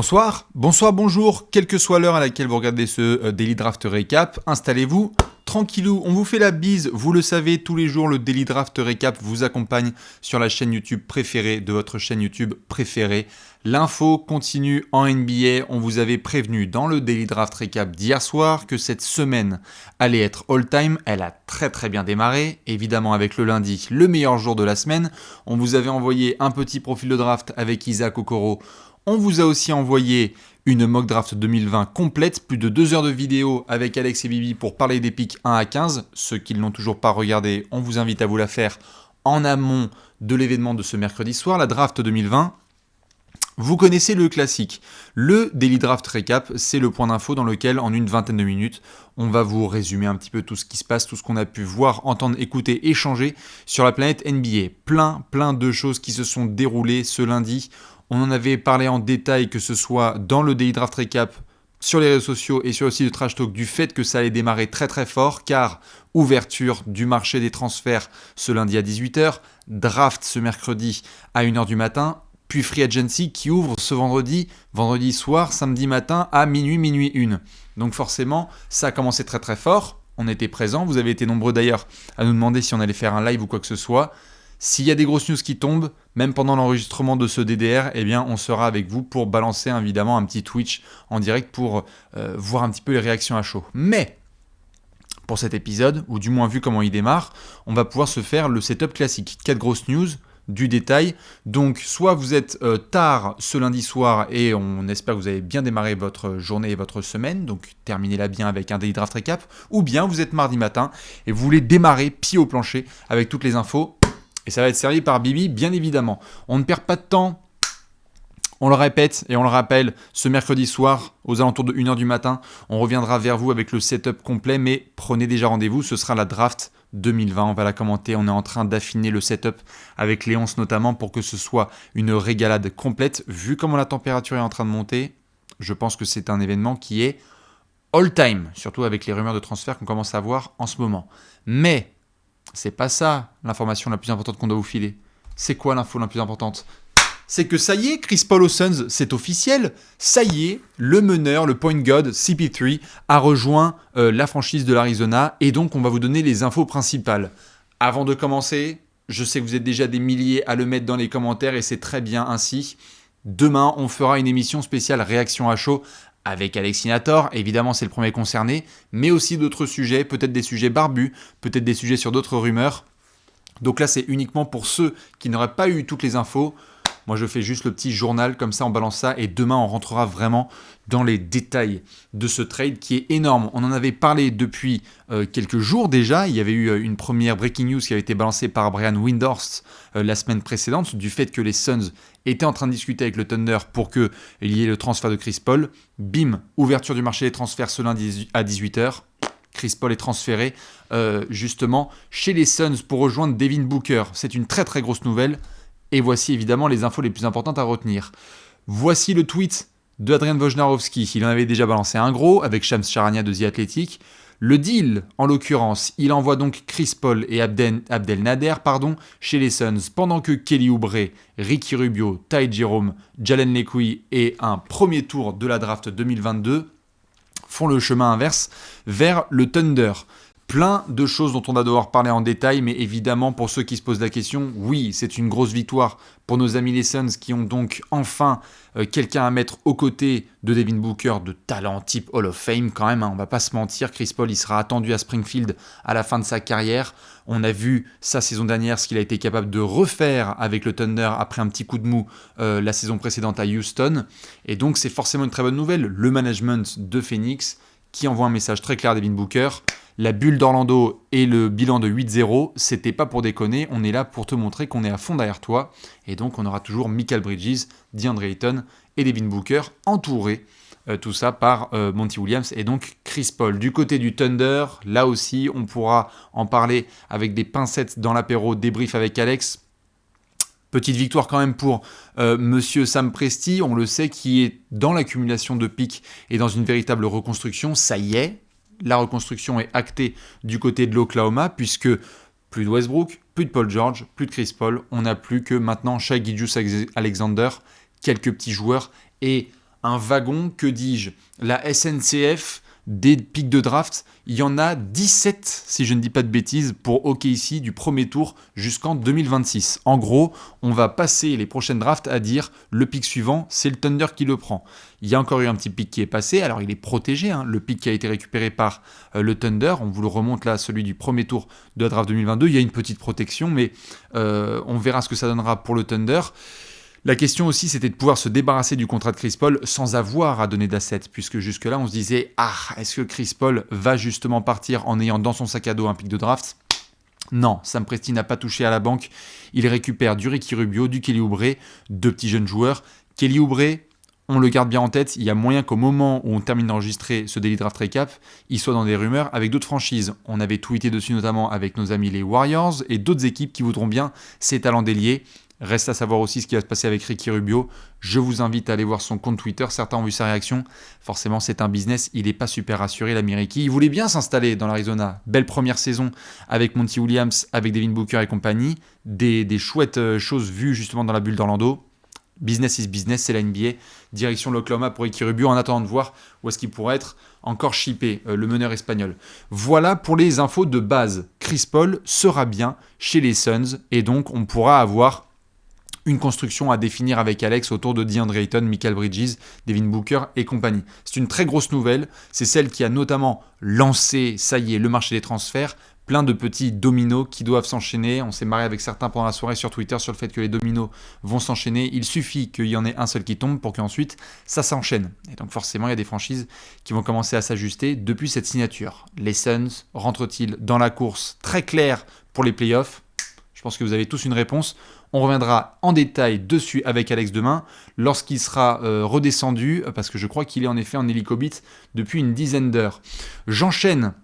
Bonsoir, bonjour, quelle que soit l'heure à laquelle vous regardez ce Daily Draft Recap, installez-vous, tranquillou, on vous fait la bise, vous le savez, tous les jours le Daily Draft Recap vous accompagne sur la chaîne YouTube préférée de votre chaîne YouTube préférée. L'info continue en NBA, on vous avait prévenu dans le Daily Draft Recap d'hier soir que cette semaine allait être all-time, elle a très bien démarré, évidemment avec le lundi, le meilleur jour de la semaine. On vous avait envoyé un petit profil de draft avec Isaac Okoro. On vous a aussi envoyé une mock draft 2020 complète, plus de 2 heures de vidéo avec Alex et Bibi pour parler des picks 1 à 15. Ceux qui ne l'ont toujours pas regardé, on vous invite à vous la faire en amont de l'événement de ce mercredi soir, la draft 2020. Vous connaissez le classique. Le Daily Draft Recap, c'est le point d'info dans lequel, en une vingtaine de minutes, on va vous résumer un petit peu tout ce qui se passe, tout ce qu'on a pu voir, entendre, écouter, échanger sur la planète NBA. Plein de choses qui se sont déroulées ce lundi. On en avait parlé en détail, que ce soit dans le Daily Draft Recap, sur les réseaux sociaux et sur le site de Trash Talk, du fait que ça allait démarrer très fort, car ouverture du marché des transferts ce lundi à 18h, draft ce mercredi à 1h du matin, puis Free Agency qui ouvre ce vendredi soir, samedi matin à minuit 1. Donc forcément, ça a commencé très fort, on était présents, vous avez été nombreux d'ailleurs à nous demander si on allait faire un live ou quoi que ce soit. S'il y a des grosses news qui tombent, même pendant l'enregistrement de ce DDR, eh bien, on sera avec vous pour balancer évidemment un petit Twitch en direct pour voir un petit peu les réactions à chaud. Mais pour cet épisode, ou du moins vu comment il démarre, on va pouvoir se faire le setup classique. 4 grosses news, du détail. Donc, soit vous êtes tard ce lundi soir et on espère que vous avez bien démarré votre journée et votre semaine, donc terminez-la bien avec un Daily Draft Recap, ou bien vous êtes mardi matin et vous voulez démarrer pied au plancher avec toutes les infos. Et ça va être servi par Bibi, bien évidemment. On ne perd pas de temps. On le répète et on le rappelle, ce mercredi soir, aux alentours de 1h du matin, on reviendra vers vous avec le setup complet, mais prenez déjà rendez-vous, ce sera la draft 2020, on va la commenter, on est en train d'affiner le setup avec Léonce notamment pour que ce soit une régalade complète. Vu comment la température est en train de monter, je pense que c'est un événement qui est all-time, surtout avec les rumeurs de transfert qu'on commence à voir en ce moment. Mais c'est pas ça l'information la plus importante qu'on doit vous filer. C'est quoi l'info la plus importante ? C'est que ça y est, Chris Paul aux Suns, c'est officiel. Ça y est, le meneur, le point guard, CP3, a rejoint la franchise de l'Arizona. Et donc, on va vous donner les infos principales. Avant de commencer, je sais que vous êtes déjà des milliers à le mettre dans les commentaires et c'est très bien ainsi. Demain, on fera une émission spéciale réaction à chaud avec Alexinator, évidemment c'est le premier concerné, mais aussi d'autres sujets, peut-être des sujets barbus, peut-être des sujets sur d'autres rumeurs. Donc là c'est uniquement pour ceux qui n'auraient pas eu toutes les infos. Moi je fais juste le petit journal, comme ça on balance ça et demain on rentrera vraiment dans les détails de ce trade qui est énorme. On en avait parlé depuis quelques jours déjà, il y avait eu une première breaking news qui avait été balancée par Brian Windhorst la semaine précédente, du fait que les Suns étaient en train de discuter avec le Thunder pour qu'il y ait le transfert de Chris Paul. Bim, ouverture du marché des transferts ce lundi à 18h. Chris Paul est transféré justement chez les Suns pour rejoindre Devin Booker. C'est une très grosse nouvelle. Et voici évidemment les infos les plus importantes à retenir. Voici le tweet de Adrian Wojnarowski. Il en avait déjà balancé un gros avec Shams Charania de The Athletic. Le deal, en l'occurrence, il envoie donc Chris Paul et Abdel Nader chez les Suns, pendant que Kelly Oubre, Ricky Rubio, Ty Jerome, Jalen Lecque et un premier tour de la draft 2022 font le chemin inverse vers le Thunder. Plein de choses dont on va devoir parler en détail, mais évidemment, pour ceux qui se posent la question, oui, c'est une grosse victoire pour nos amis les Suns qui ont donc enfin quelqu'un à mettre aux côtés de Devin Booker, de talent type Hall of Fame quand même, on va pas se mentir. Chris Paul, il sera attendu à Springfield à la fin de sa carrière. On a vu sa saison dernière, ce qu'il a été capable de refaire avec le Thunder après un petit coup de mou la saison précédente à Houston. Et donc, c'est forcément une très bonne nouvelle. Le management de Phoenix qui envoie un message très clair à Devin Booker. La bulle d'Orlando et le bilan de 8-0, c'était pas pour déconner, on est là pour te montrer qu'on est à fond derrière toi. Et donc on aura toujours Mikal Bridges, DeAndre Ayton et Devin Booker entourés, tout ça par Monty Williams et donc Chris Paul. Du côté du Thunder, là aussi on pourra en parler avec des pincettes dans l'apéro débrief avec Alex. Petite victoire quand même pour Monsieur Sam Presti, on le sait, qui est dans l'accumulation de pics et dans une véritable reconstruction. Ça y est, la reconstruction est actée du côté de l'Oklahoma, puisque plus de Westbrook, plus de Paul George, plus de Chris Paul. On n'a plus que maintenant Shai Gilgeous-Alexander, quelques petits joueurs et un wagon, que dis-je, la SNCF des pics de draft, il y en a 17, si je ne dis pas de bêtises, pour OKC du premier tour jusqu'en 2026. En gros, on va passer les prochaines drafts à dire le pic suivant, c'est le Thunder qui le prend. Il y a encore eu un petit pic qui est passé, alors il est protégé, le pic qui a été récupéré par le Thunder, on vous le remonte là, celui du premier tour de la draft 2022, il y a une petite protection, mais on verra ce que ça donnera pour le Thunder. La question aussi, c'était de pouvoir se débarrasser du contrat de Chris Paul sans avoir à donner d'assets, puisque jusque-là, on se disait « Ah, est-ce que Chris Paul va justement partir en ayant dans son sac à dos un pic de draft ?» Non, Sam Presti n'a pas touché à la banque. Il récupère du Ricky Rubio, du Kelly Oubre, deux petits jeunes joueurs. Kelly Oubre, on le garde bien en tête, il y a moyen qu'au moment où on termine d'enregistrer ce Daily Draft Recap, il soit dans des rumeurs avec d'autres franchises. On avait tweeté dessus notamment avec nos amis les Warriors et d'autres équipes qui voudront bien ses talents déliés. Reste à savoir aussi ce qui va se passer avec Ricky Rubio. Je vous invite à aller voir son compte Twitter. Certains ont vu sa réaction. Forcément, c'est un business. Il n'est pas super rassuré, l'Américain. Il voulait bien s'installer dans l'Arizona. Belle première saison avec Monty Williams, avec Devin Booker et compagnie. Des chouettes choses vues justement dans la bulle d'Orlando. Business is business, c'est la NBA. Direction l'Oklahoma pour Ricky Rubio en attendant de voir où est-ce qu'il pourrait être encore shippé, le meneur espagnol. Voilà pour les infos de base. Chris Paul sera bien chez les Suns et donc on pourra avoir une construction à définir avec Alex autour de DeAndre Ayton, Mikal Bridges, Devin Booker et compagnie. C'est une très grosse nouvelle, c'est celle qui a notamment lancé, ça y est, le marché des transferts, plein de petits dominos qui doivent s'enchaîner. On s'est marré avec certains pendant la soirée sur Twitter sur le fait que les dominos vont s'enchaîner. Il suffit qu'il y en ait un seul qui tombe pour qu'ensuite ça s'enchaîne. Et donc forcément, il y a des franchises qui vont commencer à s'ajuster depuis cette signature. Les Suns rentrent-ils dans la course très claire pour les playoffs ? Je pense que vous avez tous une réponse. On reviendra en détail dessus avec Alex demain, lorsqu'il sera redescendu, parce que je crois qu'il est en effet en hélicobite depuis une dizaine d'heures. J'enchaîne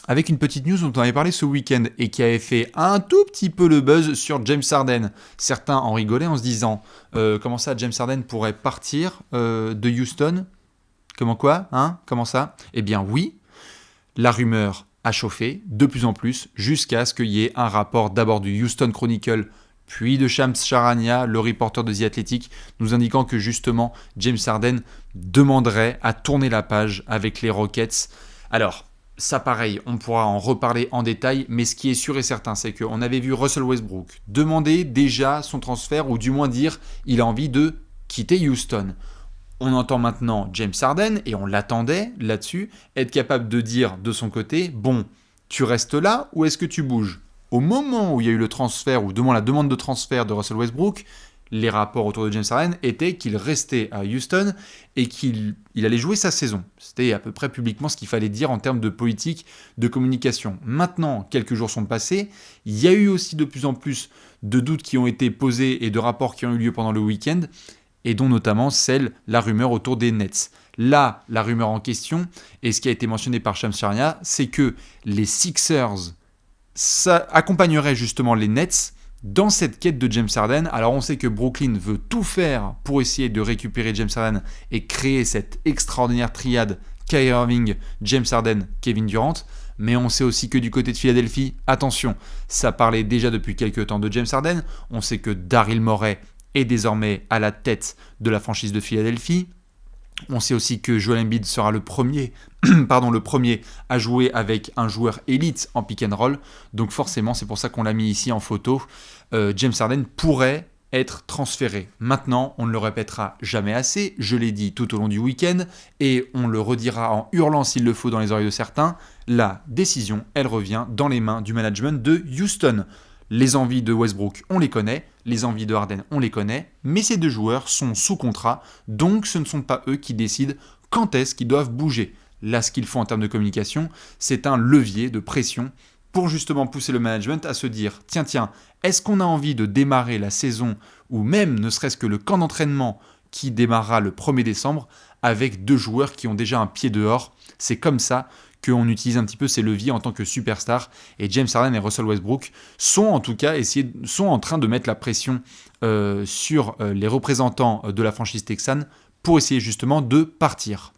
avec une petite news dont on avait parlé ce week-end et qui avait fait un tout petit peu le buzz sur James Harden. Certains en rigolaient en se disant comment ça James Harden pourrait partir de Houston ? Comment quoi ? Comment ça ? Eh bien oui, la rumeur a chauffé de plus en plus jusqu'à ce qu'il y ait un rapport d'abord du Houston Chronicle puis de Shams Charania, le reporter de The Athletic, nous indiquant que justement James Harden demanderait à tourner la page avec les Rockets. Alors, ça pareil, on pourra en reparler en détail, mais ce qui est sûr et certain, c'est qu'on avait vu Russell Westbrook demander déjà son transfert, ou du moins dire il a envie de quitter Houston. On entend maintenant James Harden, et on l'attendait là-dessus, être capable de dire de son côté, bon, tu restes là ou est-ce que tu bouges ? Au moment où il y a eu le transfert, ou la demande de transfert de Russell Westbrook, les rapports autour de James Harden étaient qu'il restait à Houston et qu'il allait jouer sa saison. C'était à peu près publiquement ce qu'il fallait dire en termes de politique de communication. Maintenant, quelques jours sont passés, il y a eu aussi de plus en plus de doutes qui ont été posés et de rapports qui ont eu lieu pendant le week-end, et dont notamment la rumeur autour des Nets. Là, la rumeur en question, et ce qui a été mentionné par Shams Charania, c'est que les Sixers accompagneraient justement les Nets dans cette quête de James Harden. Alors on sait que Brooklyn veut tout faire pour essayer de récupérer James Harden et créer cette extraordinaire triade Kyrie Irving, James Harden, Kevin Durant. Mais on sait aussi que du côté de Philadelphie, attention, ça parlait déjà depuis quelques temps de James Harden. On sait que Daryl Morey est désormais à la tête de la franchise de Philadelphie. On sait aussi que Joel Embiid sera le premier à jouer avec un joueur élite en pick and roll. Donc forcément, c'est pour ça qu'on l'a mis ici en photo. James Harden pourrait être transféré. Maintenant, on ne le répétera jamais assez. Je l'ai dit tout au long du week-end et on le redira en hurlant s'il le faut dans les oreilles de certains. La décision, elle revient dans les mains du management de Houston. Les envies de Westbrook, on les connaît. Les envies de Harden, on les connaît. Mais ces deux joueurs sont sous contrat. Donc, ce ne sont pas eux qui décident quand est-ce qu'ils doivent bouger. Là, ce qu'ils font en termes de communication, c'est un levier de pression pour justement pousser le management à se dire « Tiens, est-ce qu'on a envie de démarrer la saison ou même ne serait-ce que le camp d'entraînement qui démarrera le 1er décembre avec deux joueurs qui ont déjà un pied dehors ?» C'est comme ça qu'on utilise un petit peu ces leviers en tant que superstar. Et James Harden et Russell Westbrook sont en tout cas sont en train de mettre la pression sur les représentants de la franchise texane pour essayer justement de partir.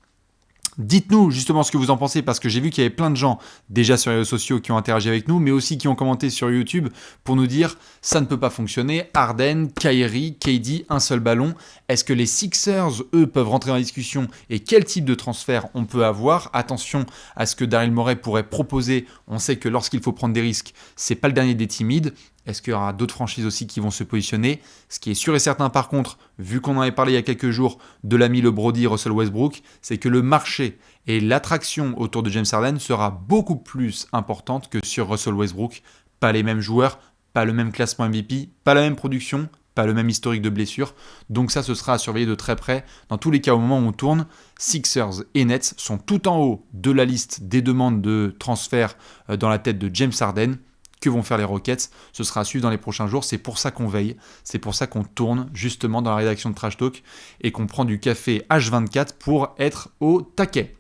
Dites-nous justement ce que vous en pensez parce que j'ai vu qu'il y avait plein de gens déjà sur les réseaux sociaux qui ont interagi avec nous, mais aussi qui ont commenté sur YouTube pour nous dire ça ne peut pas fonctionner. Harden, Kyrie, KD, un seul ballon. Est-ce que les Sixers, eux, peuvent rentrer dans la discussion et quel type de transfert on peut avoir? Attention à ce que Daryl Morey pourrait proposer. On sait que lorsqu'il faut prendre des risques, c'est pas le dernier des timides. Est-ce qu'il y aura d'autres franchises aussi qui vont se positionner? Ce qui est sûr et certain par contre, vu qu'on en avait parlé il y a quelques jours de l'ami le Brody Russell Westbrook, c'est que le marché et l'attraction autour de James Harden sera beaucoup plus importante que sur Russell Westbrook. Pas les mêmes joueurs, pas le même classement MVP, pas la même production, pas le même historique de blessures. Donc ça, ce sera à surveiller de très près. Dans tous les cas, au moment où on tourne, Sixers et Nets sont tout en haut de la liste des demandes de transfert dans la tête de James Harden. Que vont faire les Rockets? Ce sera à suivre dans les prochains jours. C'est pour ça qu'on veille. C'est pour ça qu'on tourne justement dans la rédaction de Trash Talk et qu'on prend du café H24 pour être au taquet.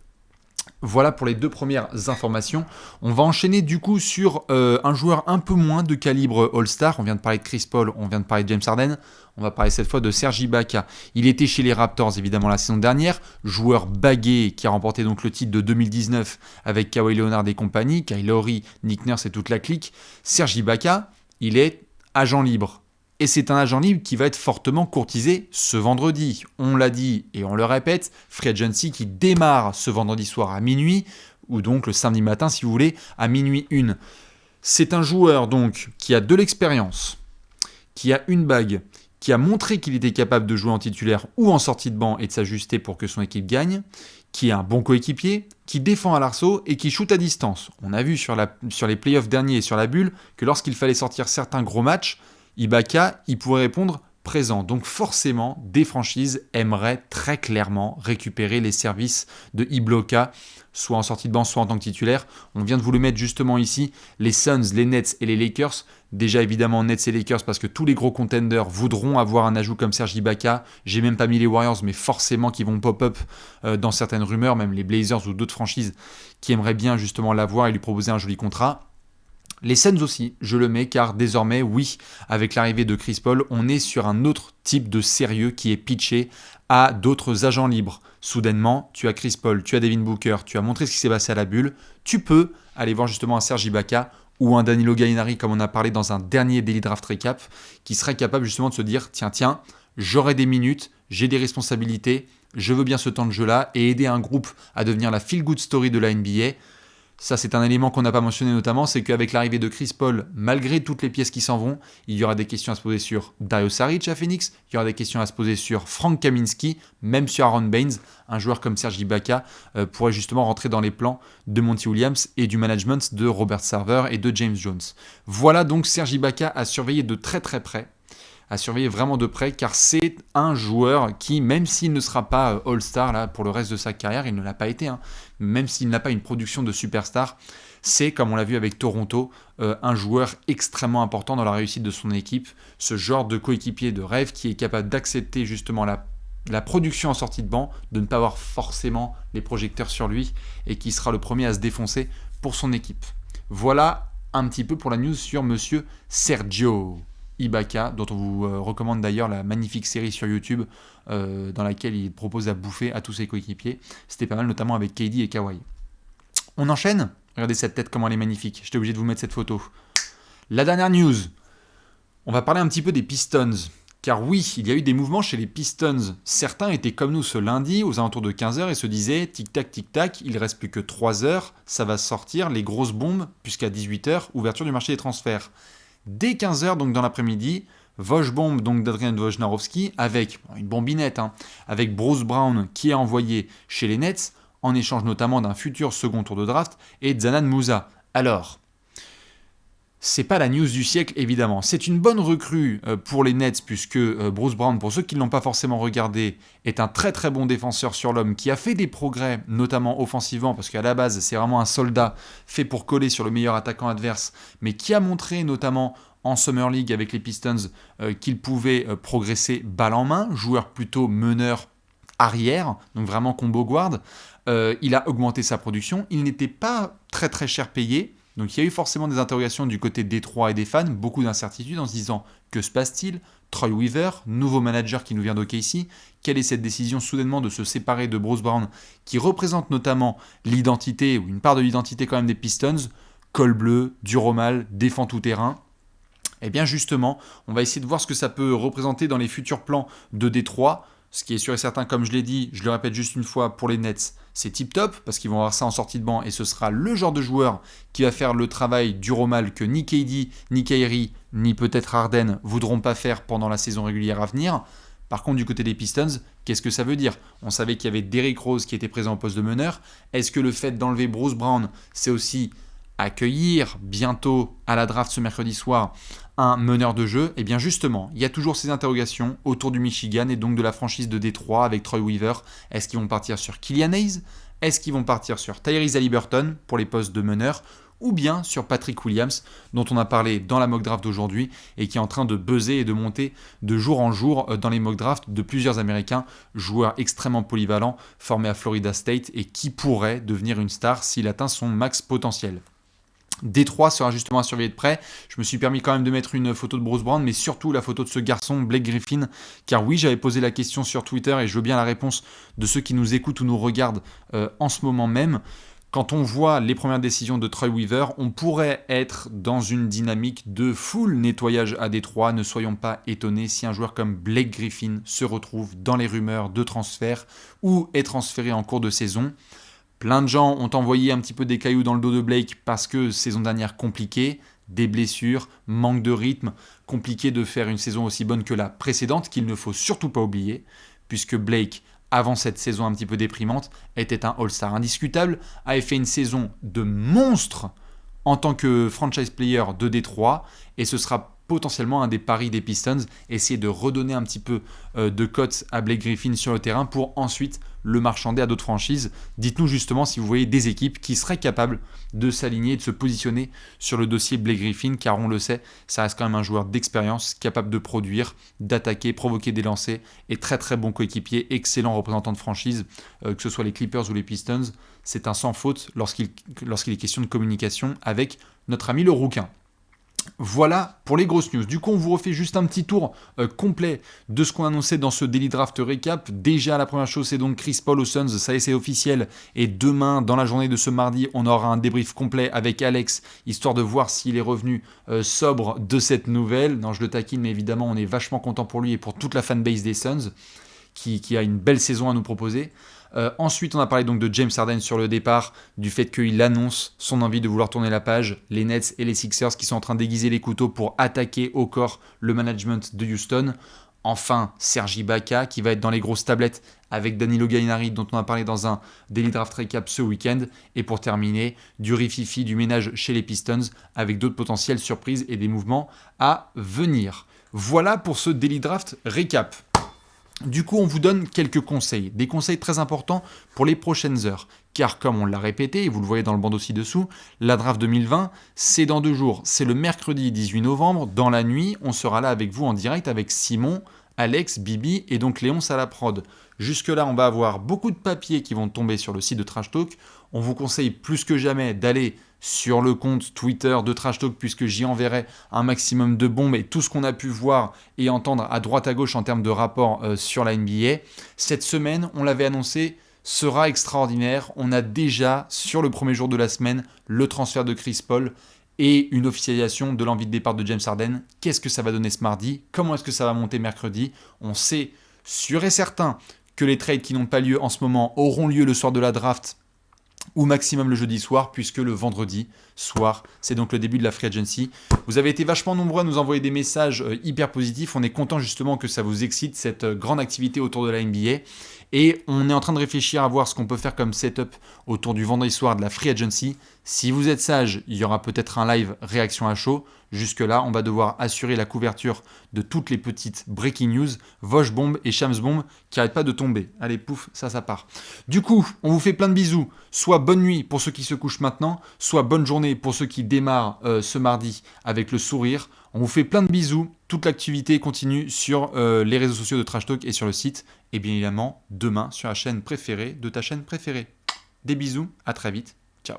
Voilà pour les deux premières informations. On va enchaîner du coup sur un joueur un peu moins de calibre All-Star. On vient de parler de Chris Paul, on vient de parler de James Harden. On va parler cette fois de Serge Ibaka. Il était chez les Raptors évidemment la saison dernière. Joueur bagué qui a remporté donc le titre de 2019 avec Kawhi Leonard et compagnie. Kyle Lowry, Nick Nurse et toute la clique. Serge Ibaka, il est agent libre. Et c'est un agent libre qui va être fortement courtisé ce vendredi. On l'a dit et on le répète, Free Agency qui démarre ce vendredi soir à minuit, ou donc le samedi matin si vous voulez, à minuit 1. C'est un joueur donc qui a de l'expérience, qui a une bague, qui a montré qu'il était capable de jouer en titulaire ou en sortie de banc et de s'ajuster pour que son équipe gagne, qui est un bon coéquipier, qui défend à l'arceau et qui shoot à distance. On a vu sur les playoffs derniers et sur la bulle que lorsqu'il fallait sortir certains gros matchs, Ibaka, il pourrait répondre présent. Donc forcément, des franchises aimeraient très clairement récupérer les services de Ibaka, soit en sortie de banc, soit en tant que titulaire. On vient de vous le mettre justement ici. Les Suns, les Nets et les Lakers. Déjà évidemment Nets et Lakers parce que tous les gros contenders voudront avoir un ajout comme Serge Ibaka. J'ai même pas mis les Warriors, mais forcément qui vont pop-up dans certaines rumeurs, même les Blazers ou d'autres franchises qui aimeraient bien justement l'avoir et lui proposer un joli contrat. Les Suns aussi, je le mets, car désormais, oui, avec l'arrivée de Chris Paul, on est sur un autre type de sérieux qui est pitché à d'autres agents libres. Soudainement, tu as Chris Paul, tu as Devin Booker, tu as montré ce qui s'est passé à la bulle, tu peux aller voir justement un Serge Ibaka ou un Danilo Gallinari, comme on a parlé dans un dernier Daily Draft Recap, qui serait capable justement de se dire, tiens, j'aurai des minutes, j'ai des responsabilités, je veux bien ce temps de jeu-là, et aider un groupe à devenir la feel-good story de la NBA. Ça, c'est un élément qu'on n'a pas mentionné notamment, c'est qu'avec l'arrivée de Chris Paul, malgré toutes les pièces qui s'en vont, il y aura des questions à se poser sur Dario Saric à Phoenix, il y aura des questions à se poser sur Frank Kaminsky, même sur Aaron Baines. Un joueur comme Serge Ibaka pourrait justement rentrer dans les plans de Monty Williams et du management de Robert Sarver et de James Jones. Voilà donc Serge Ibaka à surveiller de très très près. À surveiller vraiment de près car c'est un joueur qui, même s'il ne sera pas All-Star là, pour le reste de sa carrière, il ne l'a pas été, même s'il n'a pas une production de superstar, c'est, comme on l'a vu avec Toronto, un joueur extrêmement important dans la réussite de son équipe, ce genre de coéquipier de rêve qui est capable d'accepter justement la production en sortie de banc, de ne pas avoir forcément les projecteurs sur lui et qui sera le premier à se défoncer pour son équipe. Voilà un petit peu pour la news sur monsieur Sergio Ibaka, dont on vous recommande d'ailleurs la magnifique série sur YouTube dans laquelle il propose à bouffer à tous ses coéquipiers. C'était pas mal, notamment avec KD et Kawhi. On enchaîne. Regardez cette tête, comment elle est magnifique. J'étais obligé de vous mettre cette photo. La dernière news. On va parler un petit peu des Pistons. Car oui, il y a eu des mouvements chez les Pistons. Certains étaient comme nous ce lundi, aux alentours de 15h, et se disaient tic-tac, il ne reste plus que 3 heures, ça va sortir les grosses bombes, puisqu'à 18h, ouverture du marché des transferts. Dès 15h, donc dans l'après-midi, Woj-bombe donc d'Adrian Wojnarowski avec une bombinette, avec Bruce Brown qui est envoyé chez les Nets en échange notamment d'un futur second tour de draft et Zanan Musa. Alors, c'est pas la news du siècle évidemment, c'est une bonne recrue pour les Nets puisque Bruce Brown, pour ceux qui ne l'ont pas forcément regardé, est un très très bon défenseur sur l'homme qui a fait des progrès notamment offensivement parce qu'à la base c'est vraiment un soldat fait pour coller sur le meilleur attaquant adverse mais qui a montré notamment en Summer League avec les Pistons qu'il pouvait progresser balle en main, joueur plutôt meneur arrière, donc vraiment combo guard. Il a augmenté sa production, il n'était pas très très cher payé. Donc il y a eu forcément des interrogations du côté des Détroit et des fans, beaucoup d'incertitudes en se disant que se passe-t-il? Troy Weaver, nouveau manager qui nous vient d'OKC, quelle est cette décision soudainement de se séparer de Bruce Brown qui représente notamment l'identité ou une part de l'identité quand même des Pistons, col bleu, dur au mal, défend tout terrain. Et bien justement, on va essayer de voir ce que ça peut représenter dans les futurs plans de Détroit. Ce qui est sûr et certain, comme je l'ai dit, je le répète juste une fois, pour les Nets, c'est tip top, parce qu'ils vont avoir ça en sortie de banc, et ce sera le genre de joueur qui va faire le travail dur au mal que ni KD, ni Kyrie, ni peut-être Harden voudront pas faire pendant la saison régulière à venir. Par contre, du côté des Pistons, qu'est-ce que ça veut dire? On savait qu'il y avait Derrick Rose qui était présent au poste de meneur. Est-ce que le fait d'enlever Bruce Brown, c'est aussi accueillir bientôt à la draft ce mercredi soir un meneur de jeu? Et bien justement, il y a toujours ces interrogations autour du Michigan et donc de la franchise de Détroit avec Troy Weaver. Est-ce qu'ils vont partir sur Killian Hayes? Est-ce qu'ils vont partir sur Tyrese Haliburton pour les postes de meneur? Ou bien sur Patrick Williams, dont on a parlé dans la mock draft d'aujourd'hui et qui est en train de buzzer et de monter de jour en jour dans les mock drafts de plusieurs Américains, joueurs extrêmement polyvalents, formés à Florida State et qui pourrait devenir une star s'il atteint son max potentiel. Détroit sera justement à surveiller de près. Je me suis permis quand même de mettre une photo de Bruce Brown, mais surtout la photo de ce garçon, Blake Griffin, car oui, j'avais posé la question sur Twitter et je veux bien la réponse de ceux qui nous écoutent ou nous regardent en ce moment même. Quand on voit les premières décisions de Troy Weaver, on pourrait être dans une dynamique de full nettoyage à Détroit. Ne soyons pas étonnés si un joueur comme Blake Griffin se retrouve dans les rumeurs de transfert ou est transféré en cours de saison. Plein de gens ont envoyé un petit peu des cailloux dans le dos de Blake parce que saison dernière compliquée, des blessures, manque de rythme, compliqué de faire une saison aussi bonne que la précédente, qu'il ne faut surtout pas oublier, puisque Blake, avant cette saison un petit peu déprimante, était un All-Star indiscutable, avait fait une saison de monstre en tant que franchise player de Détroit, et ce sera potentiellement un des paris des Pistons, essayer de redonner un petit peu de cote à Blake Griffin sur le terrain pour ensuite le marchander à d'autres franchises. Dites-nous justement si vous voyez des équipes qui seraient capables de s'aligner, de se positionner sur le dossier Blake Griffin, car on le sait, ça reste quand même un joueur d'expérience, capable de produire, d'attaquer, provoquer des lancers, et très très bon coéquipier, excellent représentant de franchise, que ce soit les Clippers ou les Pistons. C'est un sans faute lorsqu'il est question de communication avec notre ami le rouquin. Voilà pour les grosses news. Du coup, on vous refait juste un petit tour complet de ce qu'on annonçait dans ce Daily Draft Recap. Déjà, la première chose, c'est donc Chris Paul aux Suns. Ça y est, c'est officiel. Et demain, dans la journée de ce mardi, on aura un débrief complet avec Alex, histoire de voir s'il est revenu sobre de cette nouvelle. Non, je le taquine, mais évidemment, on est vachement content pour lui et pour toute la fanbase des Suns, qui a une belle saison à nous proposer. Ensuite, on a parlé donc de James Harden sur le départ, du fait qu'il annonce son envie de vouloir tourner la page, les Nets et les Sixers qui sont en train d'aiguiser les couteaux pour attaquer au corps le management de Houston. Enfin, Serge Ibaka qui va être dans les grosses tablettes avec Danilo Gallinari dont on a parlé dans un Daily Draft Recap ce week-end. Et pour terminer, du rififi, du ménage chez les Pistons avec d'autres potentielles surprises et des mouvements à venir. Voilà pour ce Daily Draft Recap. Du coup, on vous donne quelques conseils, des conseils très importants pour les prochaines heures. Car comme on l'a répété, et vous le voyez dans le bandeau ci-dessous, la draft 2020, c'est dans 2 jours. C'est le mercredi 18 novembre, dans la nuit, on sera là avec vous en direct avec Simon, Alex, Bibi et donc Léonce à la prod. Jusque-là, on va avoir beaucoup de papiers qui vont tomber sur le site de Trash Talk. On vous conseille plus que jamais d'aller sur le compte Twitter de Trash Talk puisque j'y enverrai un maximum de bombes et tout ce qu'on a pu voir et entendre à droite à gauche en termes de rapports sur la NBA. Cette semaine, on l'avait annoncé, sera extraordinaire. On a déjà, sur le premier jour de la semaine, le transfert de Chris Paul et une officialisation de l'envie de départ de James Harden. Qu'est-ce que ça va donner ce mardi? Comment est-ce que ça va monter mercredi? On sait sûr et certain que les trades qui n'ont pas lieu en ce moment auront lieu le soir de la draft ou maximum le jeudi soir, puisque le vendredi soir, c'est donc le début de la free agency. Vous avez été vachement nombreux à nous envoyer des messages hyper positifs. On est content justement que ça vous excite, cette grande activité autour de la NBA. Et on est en train de réfléchir à voir ce qu'on peut faire comme setup autour du vendredi soir de la free agency. Si vous êtes sage, il y aura peut-être un live réaction à chaud. Jusque-là, on va devoir assurer la couverture de toutes les petites breaking news, Vosh Bomb et Shams Bomb qui n'arrêtent pas de tomber. Allez, pouf, ça part. Du coup, on vous fait plein de bisous. Soit bonne nuit pour ceux qui se couchent maintenant, soit bonne journée pour ceux qui démarrent ce mardi avec le sourire. On vous fait plein de bisous. Toute l'activité continue sur les réseaux sociaux de Trash Talk et sur le site. Et bien évidemment, demain sur la chaîne préférée de ta chaîne préférée. Des bisous, à très vite. Ciao.